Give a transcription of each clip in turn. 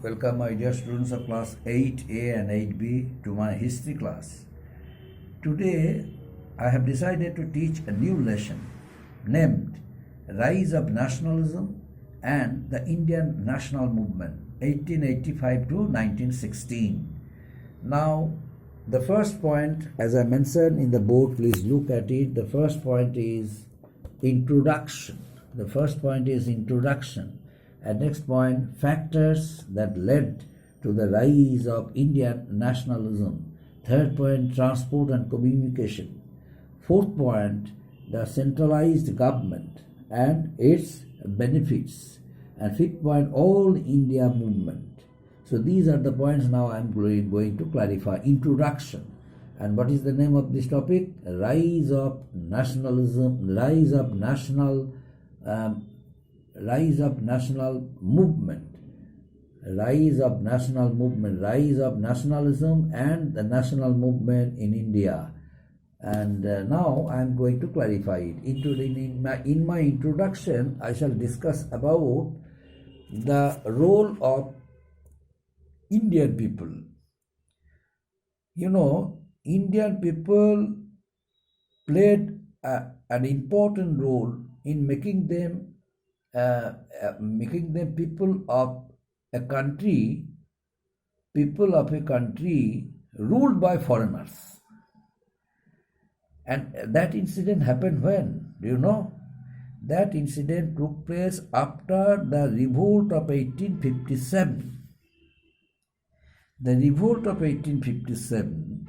Welcome my dear students of class 8A and 8B to my history class. Today I have decided to teach a new lesson named Rise of Nationalism and the Indian National Movement 1885 to 1916. Now the first point, as I mentioned in the board, please look at it. The first point is introduction. And next point, factors that led to the rise of Indian nationalism. Third point, transport and communication. Fourth point, the centralized government and its benefits. And fifth point, all India movement. So these are the points now I am going to clarify. Introduction. And what is the name of this topic? Rise of nationalism, rise of national movement, rise of nationalism and the national movement in India. And now I am going to clarify it. In my introduction, I shall discuss about the role of Indian people. You know, Indian people played an important role in making them people of a country ruled by foreigners. And that incident happened when? Do you know? That incident took place after the revolt of 1857. The revolt of 1857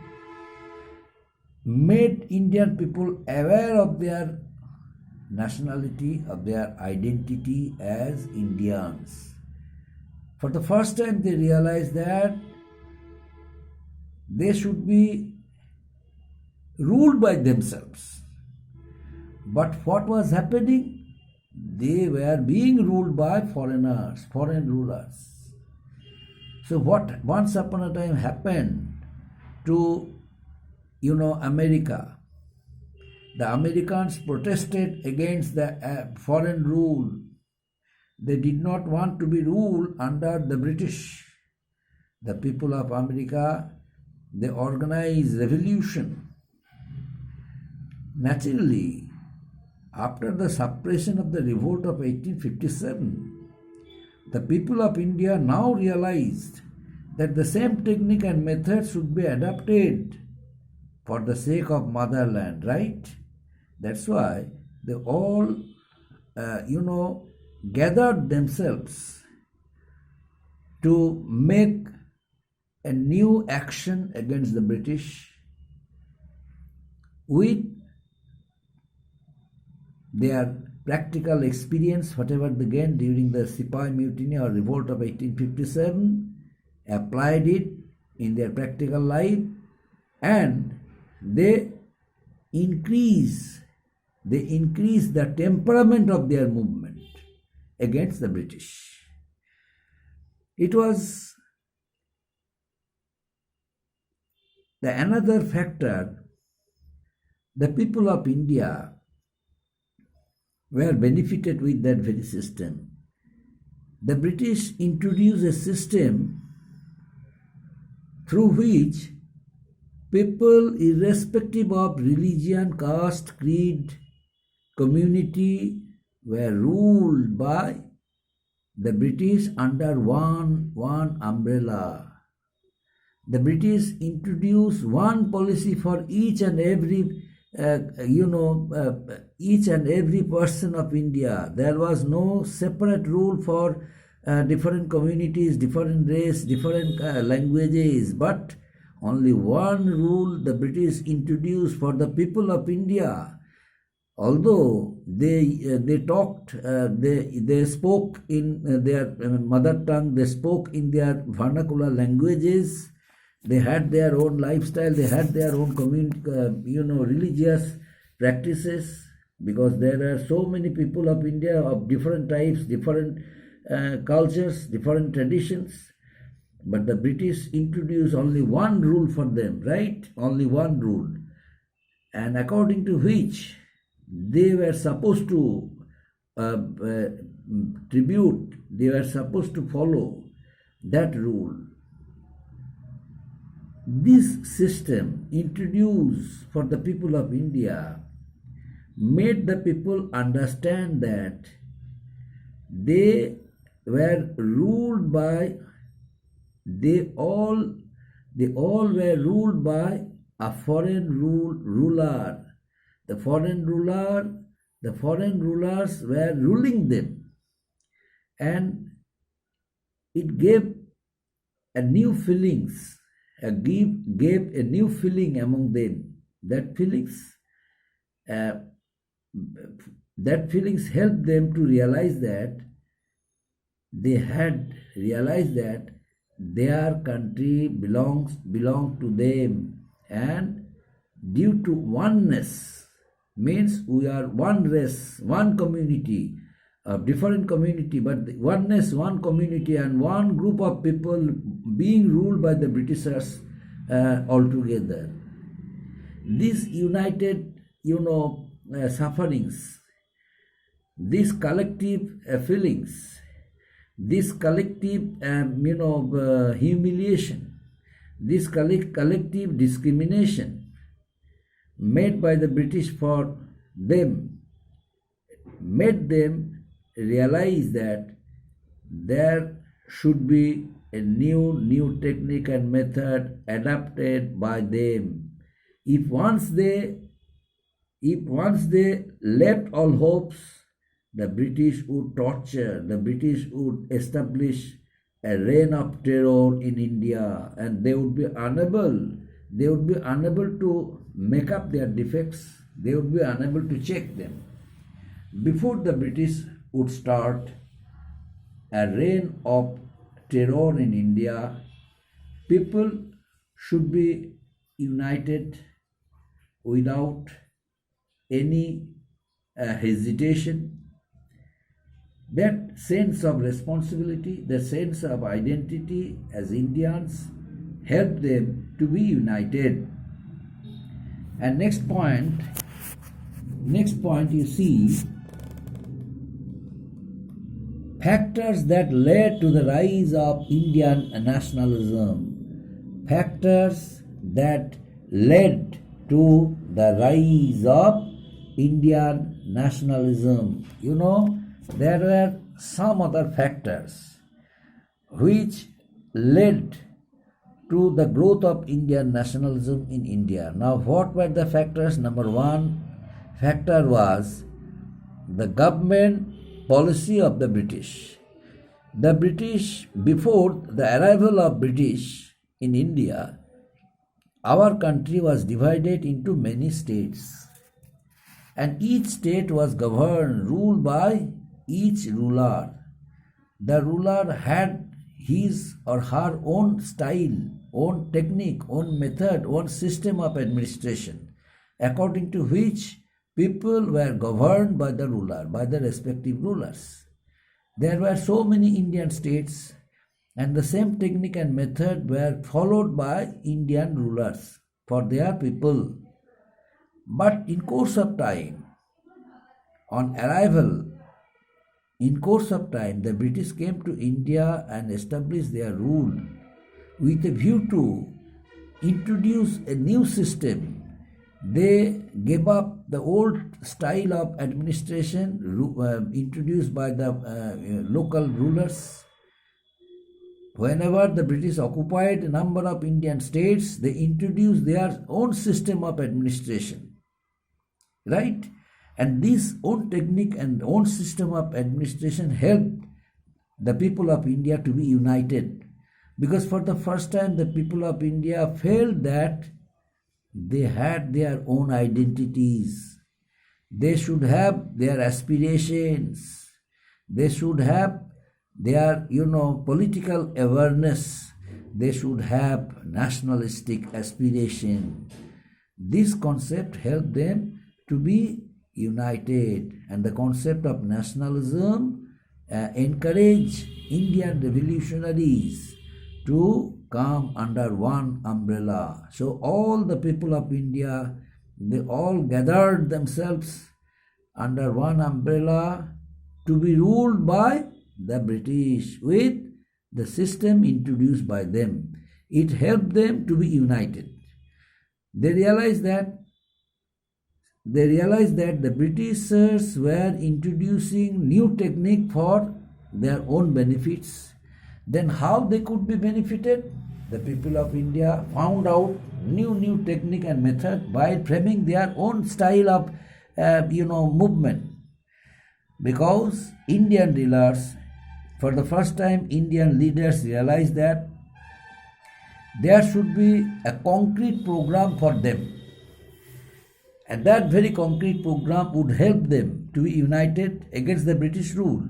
made Indian people aware of their nationality, of their identity as Indians. For the first time they realized that they should be ruled by themselves. But what was happening? They were being ruled by foreigners, foreign rulers. So what once upon a time happened to, America? The Americans protested against the foreign rule. They did not want to be ruled under the British. The people of America, they organized revolution. Naturally, after the suppression of the revolt of 1857, the people of India now realized that the same technique and method should be adopted for the sake of motherland, right? That's why they all, gathered themselves to make a new action against the British with their practical experience, whatever they gained during the Sepoy Mutiny or revolt of 1857, applied it in their practical life, and they increase the temperament of their movement against the British. It was another factor. The people of India were benefited with that very system. The British introduced a system through which people, irrespective of religion, caste, creed, community, were ruled by the British under one umbrella. The British introduced one policy for each and every person of India. There was no separate rule for different communities, different race, different languages, but only one rule the British introduced for the people of India. Although they spoke in their mother tongue, they spoke in their vernacular languages, they had their own lifestyle, they had their own religious practices, because there are so many people of India of different types, different cultures, different traditions. But the British introduced only one rule for them, right? Only one rule. And according to which they were supposed to tribute, they were supposed to follow that rule. This system introduced for the people of India made the people understand that they were ruled by they all were ruled by a foreign ruler. The foreign rulers were ruling them, and it gave a new feelings, gave a new feeling among them. Uh, that feelings helped them to realize that they had realized that their country belonged to them, and due to oneness, means we are one race, one community, a different community, but oneness, one community, and one group of people being ruled by the Britishers altogether. These united, sufferings, these collective feelings, this collective, humiliation, this collective discrimination made by the British for them, made them realize that there should be a new technique and method adapted by them. If once they left all hopes, the British would torture, the British would establish a reign of terror in India, and they would be unable to make up their defects, they would be unable to check them. Before the British would start a reign of terror in India, people should be united without any hesitation. That sense of responsibility, the sense of identity as Indians helped them to be united. And next point you see factors that led to the rise of Indian nationalism. Factors that led to the rise of Indian nationalism. There were some other factors which led to the growth of Indian nationalism in India. Now, what were the factors? Number one factor was the government policy of the British. The British, before the arrival of British in India, our country was divided into many states, and each state was ruled by each ruler. The ruler had his or her own style, own technique, own method, own system of administration, according to which people were governed by the ruler, by the respective rulers. There were so many Indian states, and the same technique and method were followed by Indian rulers for their people. But in course of time, the British came to India and established their rule with a view to introduce a new system. They gave up the old style of administration introduced by the local rulers. Whenever the British occupied a number of Indian states, they introduced their own system of administration. Right? And this own technique and own system of administration helped the people of India to be united. Because for the first time, the people of India felt that they had their own identities. They should have their aspirations. They should have their, political awareness. They should have nationalistic aspiration. This concept helped them to be united, and the concept of nationalism encouraged Indian revolutionaries to come under one umbrella. So all the people of India, they all gathered themselves under one umbrella to be ruled by the British with the system introduced by them. It helped them to be united. They realized that the Britishers were introducing new technique for their own benefits. Then how they could be benefited? The people of India found out new technique and method by framing their own style of movement. Because Indian rulers, for the first time, Indian leaders realized that there should be a concrete program for them. And that very concrete program would help them to be united against the British rule.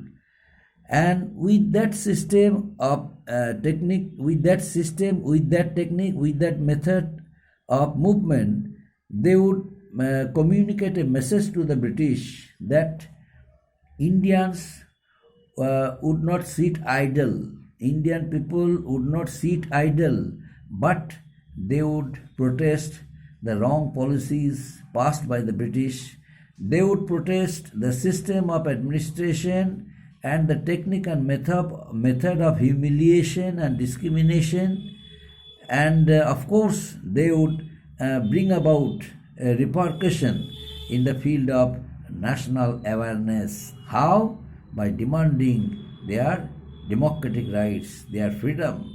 And with that system of technique, with that method of movement, they would communicate a message to the British that Indians would not sit idle. Indian people would not sit idle, but they would protest the wrong policies passed by the British. They would protest the system of administration and the technique and method of humiliation and discrimination. And of course, they would bring about a repercussion in the field of national awareness. How? By demanding their democratic rights, their freedom,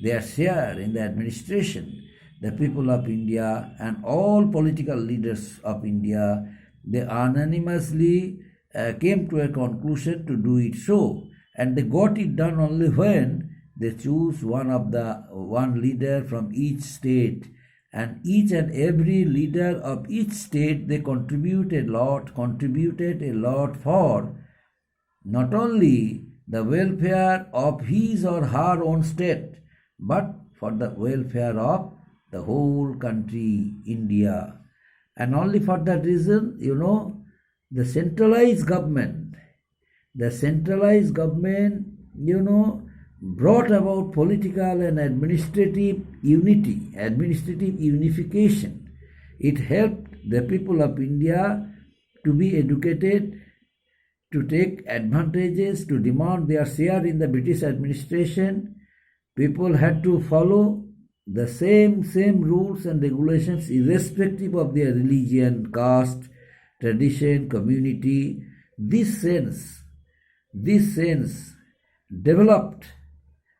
their share in the administration. The people of India and all political leaders of India, they unanimously came to a conclusion to do it so, and they got it done only when they choose one leader from each state, and each and every leader of each state, they contributed a lot for not only the welfare of his or her own state, but for the welfare of the whole country, India. And only for that reason, the centralized government, brought about political and administrative unification. It helped the people of India to be educated, to take advantages, to demand their share in the British administration. People had to follow the same rules and regulations irrespective of their religion, caste, tradition, community. This sense developed,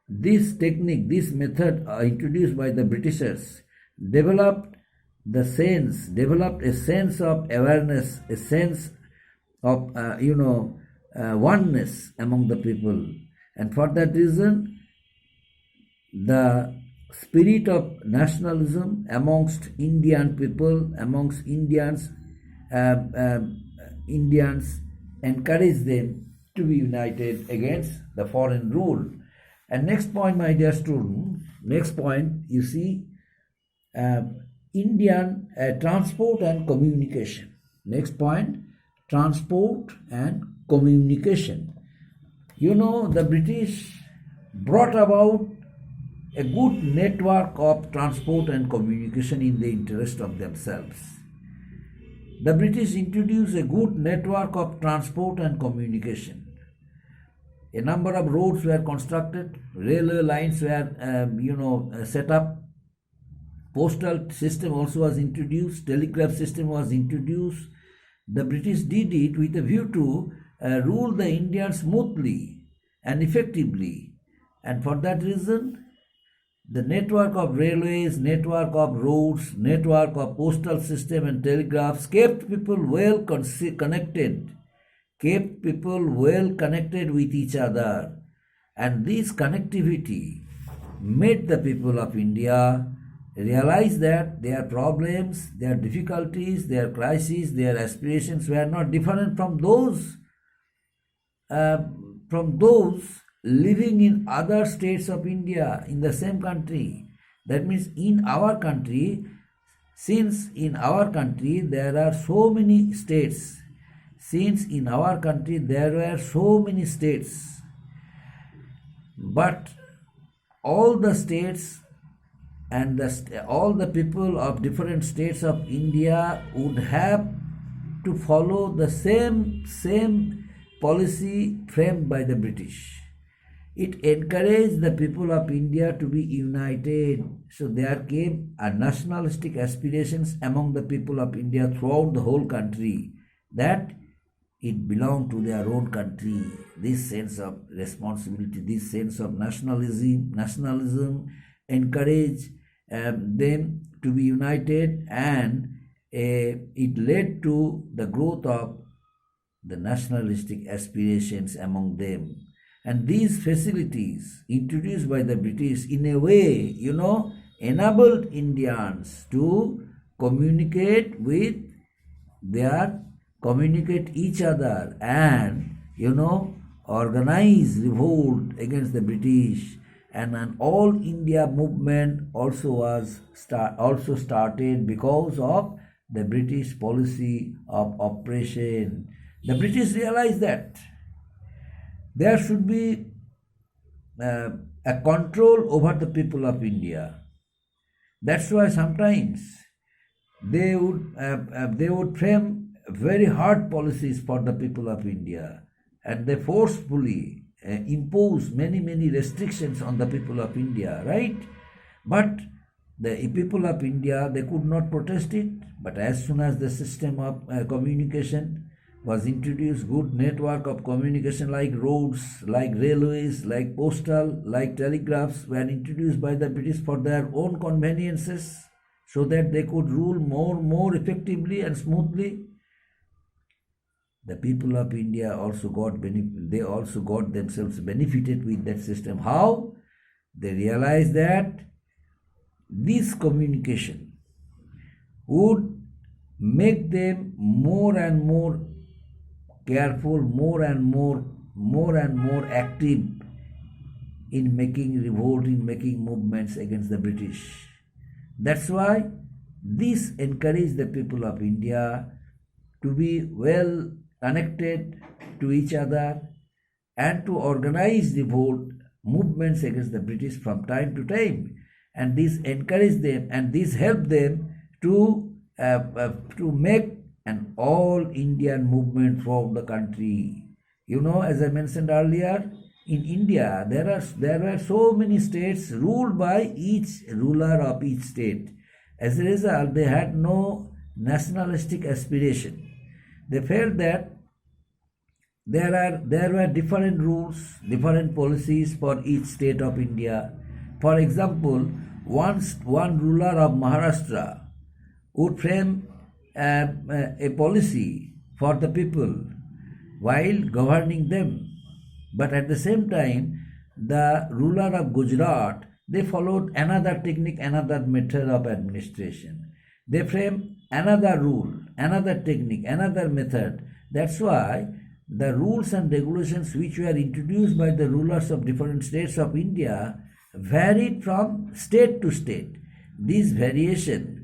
this technique, this method introduced by the Britishers developed a sense of awareness, a sense of oneness among the people. And for that reason, the spirit of nationalism amongst Indian people, amongst Indians encouraged them to be united against the foreign rule. And next point, my dear student, you see Indian transport and communication. Next point, transport and communication. The British brought about a good network of transport and communication in the interest of themselves. The British introduced a good network of transport and communication. A number of roads were constructed, railway lines were set up, postal system also was introduced, telegraph system was introduced. The British did it with a view to rule the Indians smoothly and effectively. And for that reason, the network of railways, network of roads, network of postal system and telegraphs kept people well connected with each other. And this connectivity made the people of India realize that their problems, their difficulties, their crises, their aspirations were not different from those living in other states of India in the same country. That means in our country, since in our country there are so many states, but all the states and all the people of different states of India would have to follow the same policy framed by the British. It encouraged the people of India to be united. So there came a nationalistic aspirations among the people of India throughout the whole country that it belonged to their own country. This sense of responsibility, this sense of nationalism encouraged them to be united, and it led to the growth of the nationalistic aspirations among them. And these facilities introduced by the British in a way, enabled Indians to communicate each other and, organize revolt against the British. And an all India movement also started because of the British policy of oppression. The British realized that there should be a control over the people of India. That's why sometimes they would frame very hard policies for the people of India, and they forcefully impose many restrictions on the people of India, right? But the people of India, they could not protest it. But as soon as the system of communication was introduced, good network of communication like roads, like railways, like postal, like telegraphs were introduced by the British for their own conveniences, so that they could rule more effectively and smoothly. The people of India also got themselves benefited with that system. How? They realized that this communication would make them more and more careful, more and more active in making revolt, in making movements against the British. That's why this encouraged the people of India to be well connected to each other and to organize revolt movements against the British from time to time. And this encouraged them, and this helped them to make an all Indian movement throughout the country. As I mentioned earlier, in India there were so many states ruled by each ruler of each state. As a result, they had no nationalistic aspiration. They felt that there were different rules, different policies for each state of India. For example, one ruler of Maharashtra would frame a policy for the people while governing them. But at the same time, the ruler of Gujarat, they followed another technique, another method of administration. They framed another rule, another technique, another method. That's why the rules and regulations which were introduced by the rulers of different states of India varied from state to state. This variation,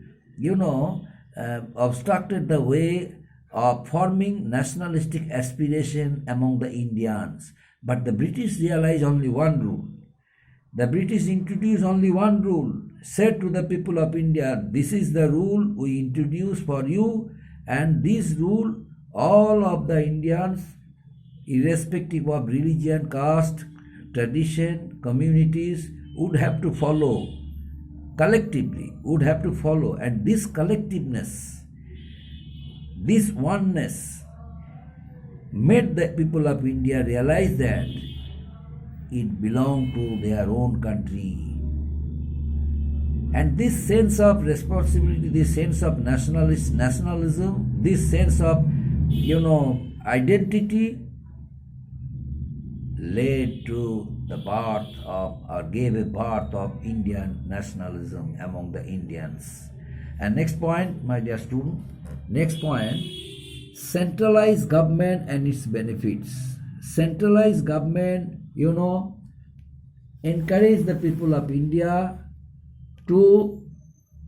obstructed the way of forming nationalistic aspiration among the Indians. But the British realized only one rule. The British introduced only one rule, said to the people of India, this is the rule we introduce for you, and this rule all of the Indians, irrespective of religion, caste, tradition, communities, would have to follow. Collectively would have to follow. And this collectiveness, this oneness, made the people of India realize that it belonged to their own country. And this sense of responsibility, this sense of nationalism, this sense of, identity led to the birth of, or gave a birth of Indian nationalism among the Indians. And next point, my dear student, next point, centralized government and its benefits. Centralized government, encourage the people of India to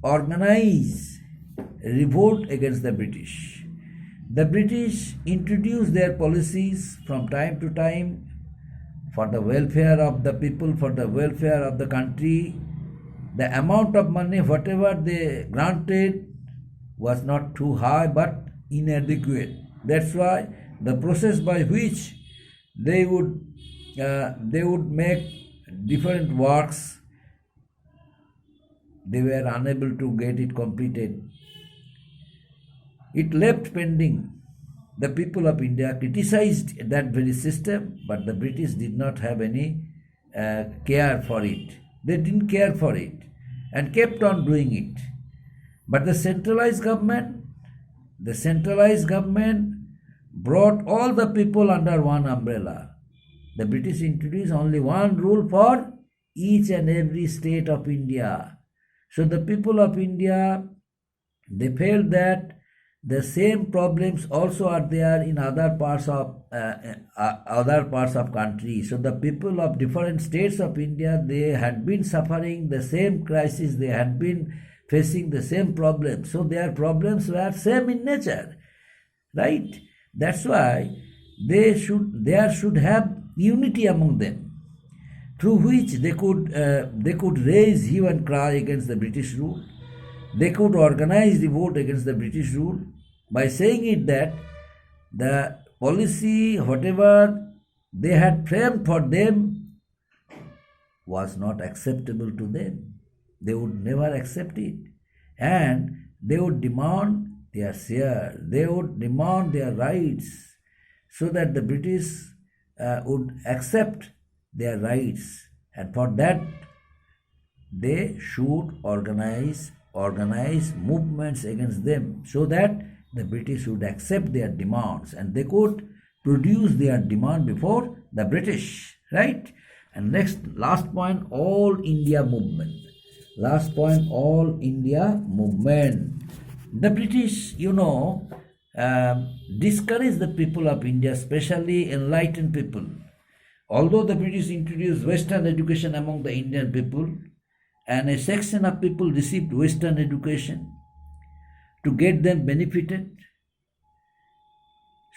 organize revolt against the British. The British introduced their policies from time to time for the welfare of the people, for the welfare of the country. The amount of money, whatever they granted, was not too high but inadequate. That's why the process by which they would they would make different works. They were unable to get it completed. It left pending. The people of India criticized that very system, but the British did not have any care for it. They didn't care for it and kept on doing it. But the centralized government brought all the people under one umbrella. The British introduced only one rule for each and every state of India. So the people of India, they felt that the same problems also are there in other parts of country. So the people of different states of India, they had been suffering the same crisis, they had been facing the same problems. So their problems were same in nature, right? That's why there should have unity among them, through which they could raise hue and cry against the British rule. They could organize revolt against the British rule by saying it that the policy, whatever they had framed for them, was not acceptable to them. They would never accept it. And they would demand their share. They would demand their rights, so that the British would accept their rights. And for that, they should organize movements against them, so that the British would accept their demands and they could produce their demand before the British, right? And last point, all India movement. Last point, all India movement. The British, discouraged the people of India, especially enlightened people. Although the British introduced Western education among the Indian people, and a section of people received Western education to get them benefited,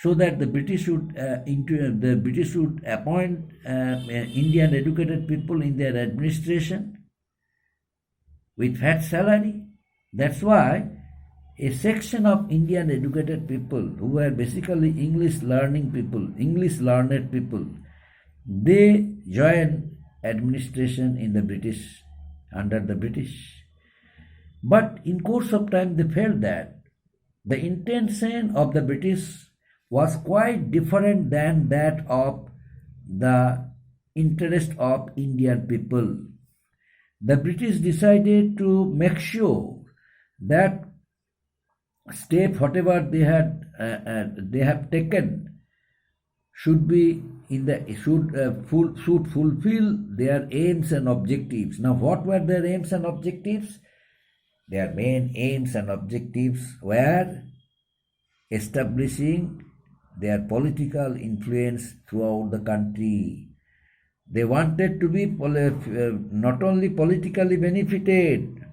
so that the British would appoint Indian educated people in their administration with fat salary. That's why a section of Indian educated people, who were basically English learned people, they joined administration in the British, under the British. But in course of time, they felt that the intention of the British was quite different than that of the interest of Indian people. The British decided to make sure that step whatever they have taken should fulfill their aims and objectives. Now, what were their aims and objectives? Their main aims and objectives were establishing their political influence throughout the country. They wanted to be not only politically benefited,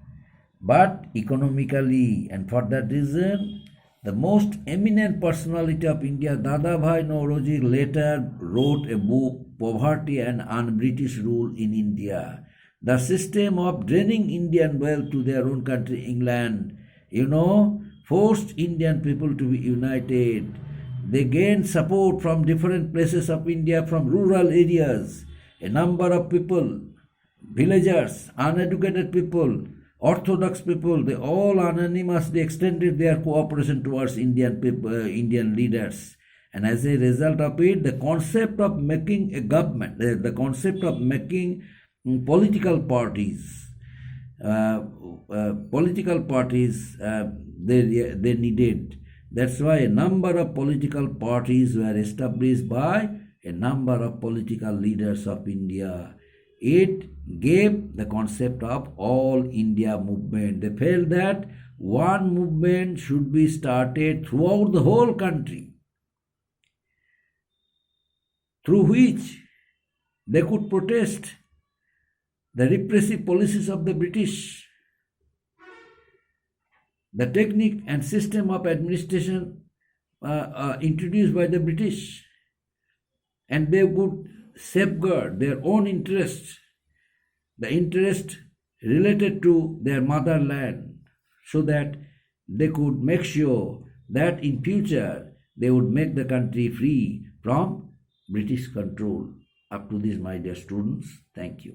but economically. And for that reason, the most eminent personality of India, Dadabhai Nauroji, later wrote a book, Poverty and Un-British Rule in India. The system of draining Indian wealth to their own country, England, forced Indian people to be united. They gained support from different places of India, from rural areas. A number of people, villagers, uneducated people, orthodox people, they all unanimously extended their cooperation towards Indian leaders. And as a result of it, the concept of making a government, the concept of making political parties, they needed. That's why a number of political parties were established by a number of political leaders of India. It gave the concept of all India movement. They felt that one movement should be started throughout the whole country, through which they could protest the repressive policies of the British, the technique and system of administration introduced by the British, and they would safeguard their own interests, the interest related to their motherland, so that they could make sure that in future they would make the country free from British control. Up to this, my dear students, thank you.